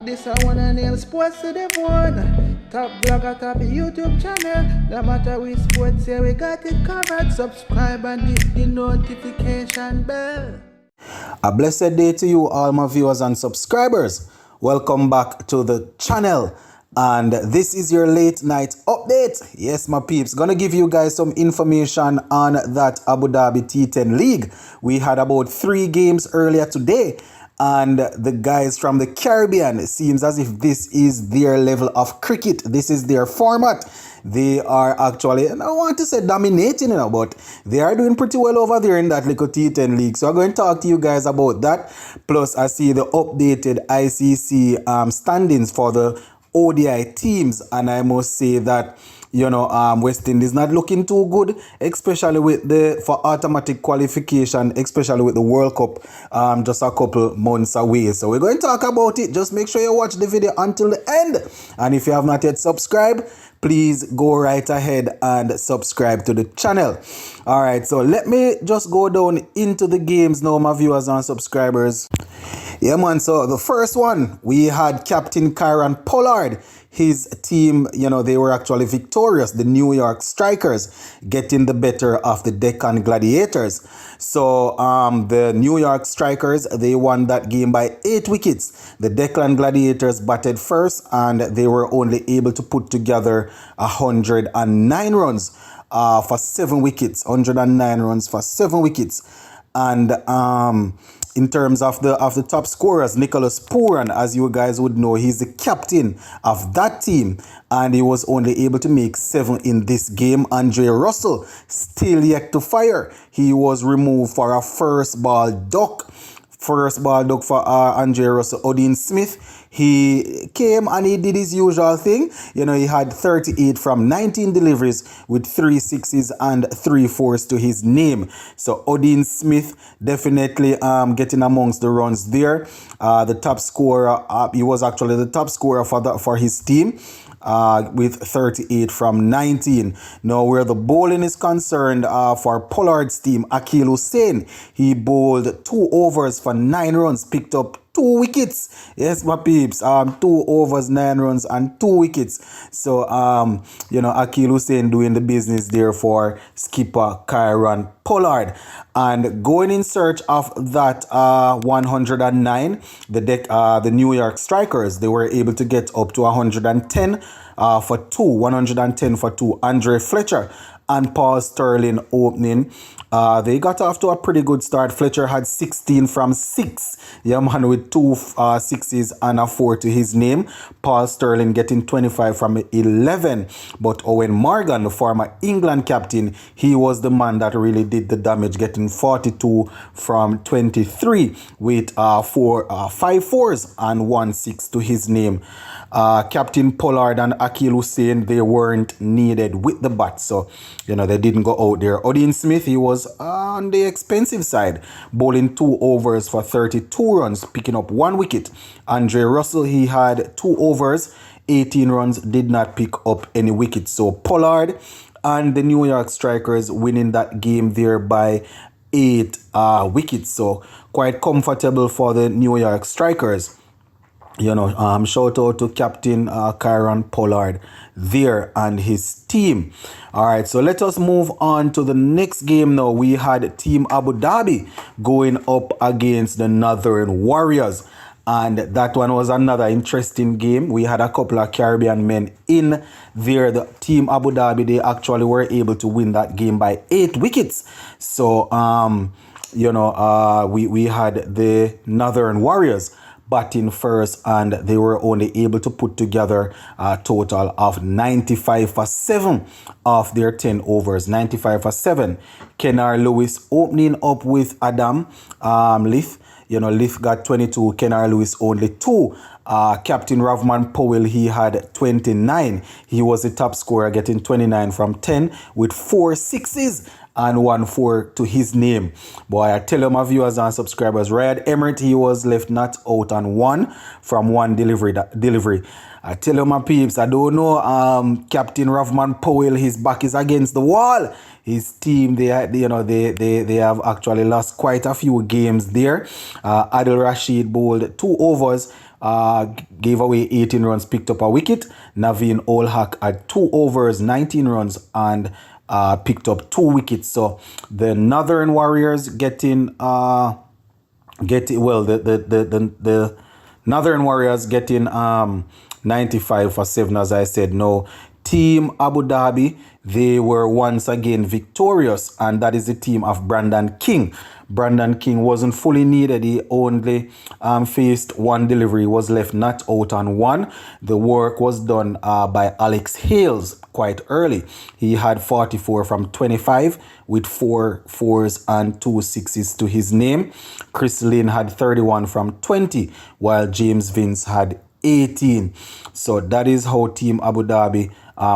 This I wanna nail sports to the bone. Top blogger, top YouTube channel. No matter which sports, yeah, we got it covered. Subscribe and hit the notification bell. A blessed day to you, all my viewers and subscribers. Welcome back to the channel. And this is your late night update. Yes, my peeps, gonna give you guys some information on that Abu Dhabi T10 league. We had about 3 games earlier today. And the guys from the Caribbean, it seems as if this is their level of cricket. This is their format. They are actually, and I want to say dominating, but they are doing pretty well over there in that little T10 league. So I'm going to talk to you guys about that. Plus, I see the updated ICC standings for the ODI teams. And I must say that West Indies not looking too good, especially with for automatic qualification, especially with the World Cup just a couple months away. So we're going to talk about it. Just make sure you watch the video until the end. And if you have not yet subscribed, please go right ahead and subscribe to the channel. All right, so let me just go down into the games now, my viewers and subscribers. Yeah, man, so the first one, we had Captain Kieran Pollard. His team, they were actually victorious. The New York Strikers getting the better of the Deccan Gladiators. So the New York Strikers, they won that game by 8 wickets. The Deccan Gladiators batted first and they were only able to put together 109 runs for 7 wickets. 109 runs for 7 wickets. And in terms of the top scorers, Nicholas Pooran, as you guys would know, he's the captain of that team, and he was only able to make 7 in this game. Andre Russell still yet to fire. He was removed for a first ball duck. First ball duck for Andre Russell. Odin Smith, he came and he did his usual thing. He had 38 from 19 deliveries with 3 sixes and 3 fours to his name. So Odin Smith definitely getting amongst the runs there. The top scorer, he was actually the top scorer for his team. With 38 from 19. Now, where the bowling is concerned, for Pollard's team, Akil Hussain, he bowled 2 overs for 9 runs, picked up 2 wickets. Yes, my peeps. 2 overs, 9 runs, and 2 wickets. So, Akil Hussain doing the business there for skipper Kieran Pollard. And going in search of that 109, the New York Strikers, they were able to get up to 110 for 2. 110 for 2. Andre Fletcher and Paul Sterling opening. They got off to a pretty good start. Fletcher had 16 from 6. Yeah, man, with 2 sixes and a 4 to his name. Paul Sterling getting 25 from 11. But Owen Morgan, the former England captain, he was the man that really did the damage, getting 42 from 23 with 5 fours and 1 6 to his name. Captain Pollard and Akil Hussain, they weren't needed with the bat, so they didn't go out there. Odin Smith, he was on the expensive side, bowling 2 overs for 32 runs, picking up 1 wicket. Andre Russell, he had 2 overs, 18 runs, did not pick up any wickets. So Pollard and the New York Strikers winning that game there by 8 wickets. So quite comfortable for the New York Strikers. Shout out to Captain Kieran Pollard there and his team. All right, so let us move on to the next game now. We had Team Abu Dhabi going up against the Northern Warriors. And that one was another interesting game. We had a couple of Caribbean men in there. The Team Abu Dhabi, they actually were able to win that game by 8 wickets. So, we had the Northern Warriors batting first, and they were only able to put together a total of 95 for 7 of their 10 overs. 95 for 7. Kenar Lewis opening up with Adam Lith. Lith got 22. Kenar Lewis only 2. Captain Ravman Powell, he had 29. He was the top scorer, getting 29 from 10 with 4 sixes and 1 4 to his name. Boy, I tell you, my viewers and subscribers, Riyad Emirates, he was left not out on 1 from 1 delivery. I tell you, my peeps, I don't know, Captain Ravman Powell, his back is against the wall. His team, they have actually lost quite a few games there. Adil Rashid bowled 2 overs gave away 18 runs, picked up a wicket. Naveen Olhak had 2 overs, 19 runs, and picked up 2 wickets. So the Northern Warriors getting the Northern Warriors getting 95 for 7, as I said. No, Team Abu Dhabi, they were once again victorious, and that is the team of Brandon King. Brandon King wasn't fully needed. He only faced 1 delivery, was left not out on 1. The work was done by Alex Hales quite early. He had 44 from 25 with 4 fours and 2 sixes to his name. Chris Lynn had 31 from 20, while James Vince had 18. So that is how Team Abu Dhabi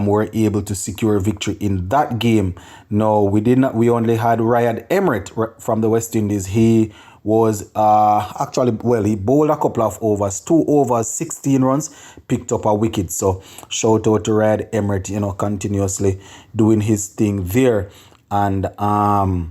were able to secure victory in that game. No, we only had Ryan Emmerich from the West Indies. He was he bowled a couple of overs, 2 overs, 16 runs, picked up a wicket. So shout out to Ryan Emmerich, continuously doing his thing there. And the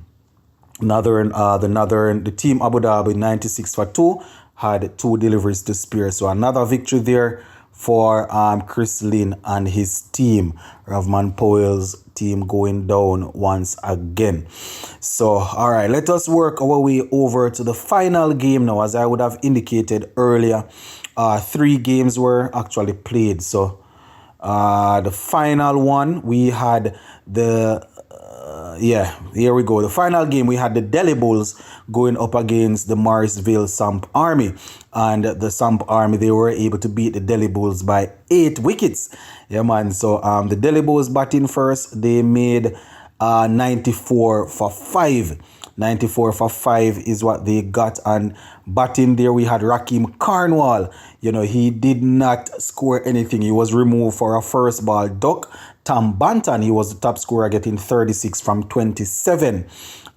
team Abu Dhabi 96 for 2 had 2 deliveries to spare. So another victory there for Chris Lynn and his team. Ravman Powell's team going down once again. So, all right, let us work our way over to the final game now. As I would have indicated earlier, 3 games were actually played. So, the final one, we had here we go. The final game, we had the Delhi Bulls going up against the Morrisville Sump Army. And the Sump Army, they were able to beat the Delhi Bulls by 8 wickets. Yeah, man. So the Delhi Bulls batting first. They made 94 for 5. 94 for 5 is what they got. And batting there, we had Rakeem Carnwall. He did not score anything. He was removed for a first ball duck. Tom Banton, he was the top scorer, getting 36 from 27.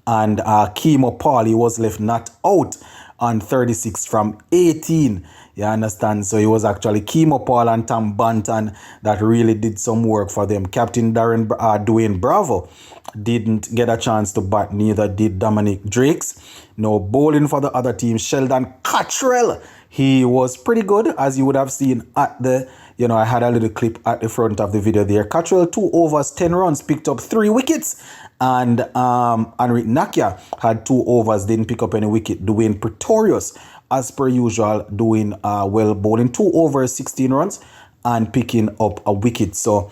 And Kemo Paul, he was left not out on 36 from 18. You understand? So it was actually Kemo Paul and Tom Banton that really did some work for them. Captain Dwayne Bravo didn't get a chance to bat, neither did Dominic Drakes. No bowling for the other team. Sheldon Cottrell, he was pretty good, as you would have seen at the, I had a little clip at the front of the video there. Cottrell, 2 overs, 10 runs, picked up 3 wickets. And Henrik Nakia had 2 overs, didn't pick up any wicket. Dwayne Pretorius, as per usual, doing well, bowling 2 overs, 16 runs, and picking up a wicket. So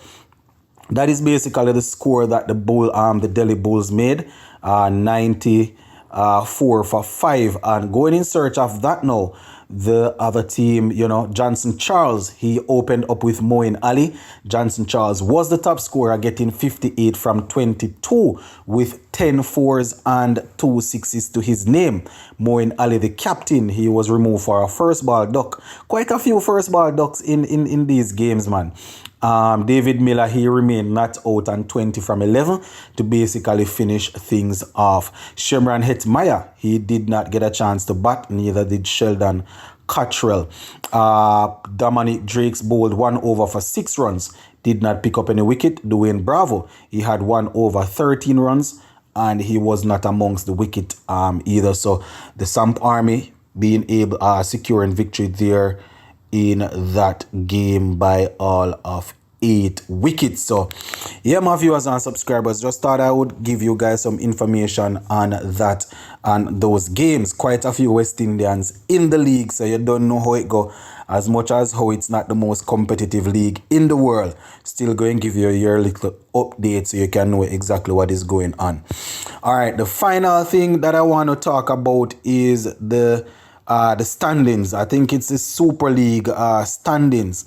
that is basically the score that the Delhi Bulls made, 94 for 5. And going in search of that now, the other team, Johnson Charles, he opened up with Moeen Ali. Johnson Charles was the top scorer, getting 58 from 22 with 10 fours and 2 sixes to his name. Moeen Ali, the captain, he was removed for a first ball duck. Quite a few first ball ducks in these games, man. David Miller, he remained not out on 20 from 11 to basically finish things off. Shemran Hetmaya, he did not get a chance to bat, neither did Sheldon Cottrell. Dominic Drakes bowled 1 over for 6 runs, did not pick up any wicket. Dwayne Bravo, he had 1 over 13 runs, and he was not amongst the wicket either. So the Sump Army being able securing victory there in that game by all of 8 wickets. So yeah, my viewers and subscribers, just thought I would give you guys some information on that and those games. Quite a few West Indians in the league, so you don't know how it go. As much as how it's not the most competitive league in the world, still going to give you your little update so you can know exactly what is going on. All right, the final thing that I want to talk about is the standings. I think it's the Super League standings,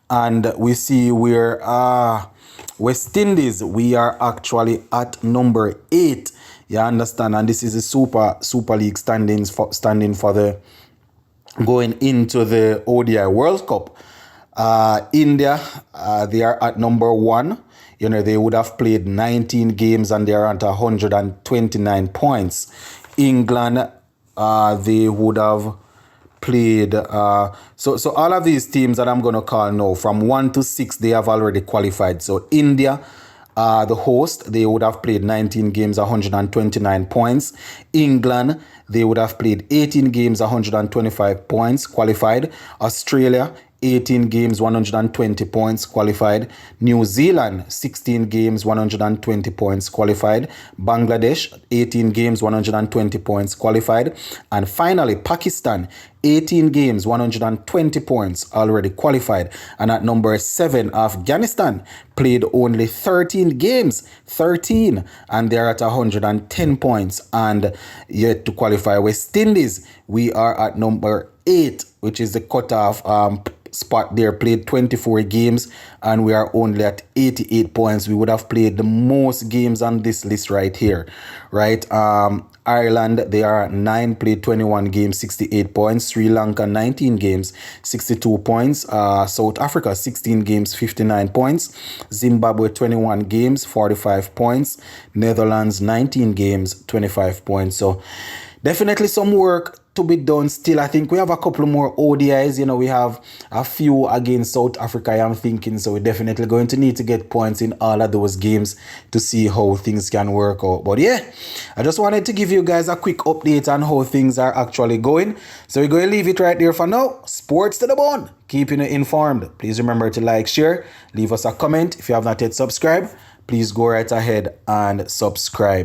and we see where West Indies, we are actually at number 8. You understand? And this is the Super League standing for the going into the ODI World Cup. India, they are at number 1. They would have played 19 games and they are at 129 points. England, they would have played so all of these teams that I'm going to call now, from 1 to 6, they have already qualified. So India, the host, they would have played 19 games, 129 points. England, they would have played 18 games, 125 points, qualified. Australia, 18 games, 120 points, qualified. New Zealand, 16 games, 120 points, qualified. Bangladesh, 18 games, 120 points, qualified. And finally, Pakistan, 18 games, 120 points, already qualified. And at number 7, Afghanistan played only 13 games, 13, and they're at 110 points and yet to qualify. West Indies, we are at number 8, which is the cutoff spot there, played 24 games and we are only at 88 points. We would have played the most games on this list right here, right? Ireland, they are at 9, played 21 games, 68 points. Sri Lanka, 19 games, 62 points. South Africa, 16 games, 59 points. Zimbabwe, 21 games, 45 points. Netherlands, 19 games, 25 points. So definitely some work to be done still. I think we have a couple more ODIs. You know, we have a few against South Africa, I'm thinking. So we're definitely going to need to get points in all of those games to see how things can work out. But yeah, I just wanted to give you guys a quick update on how things are actually going. So we're going to leave it right there for now. Sports to the bone, keeping you informed. Please remember to like, share, leave us a comment. If you have not yet subscribed, please go right ahead and subscribe.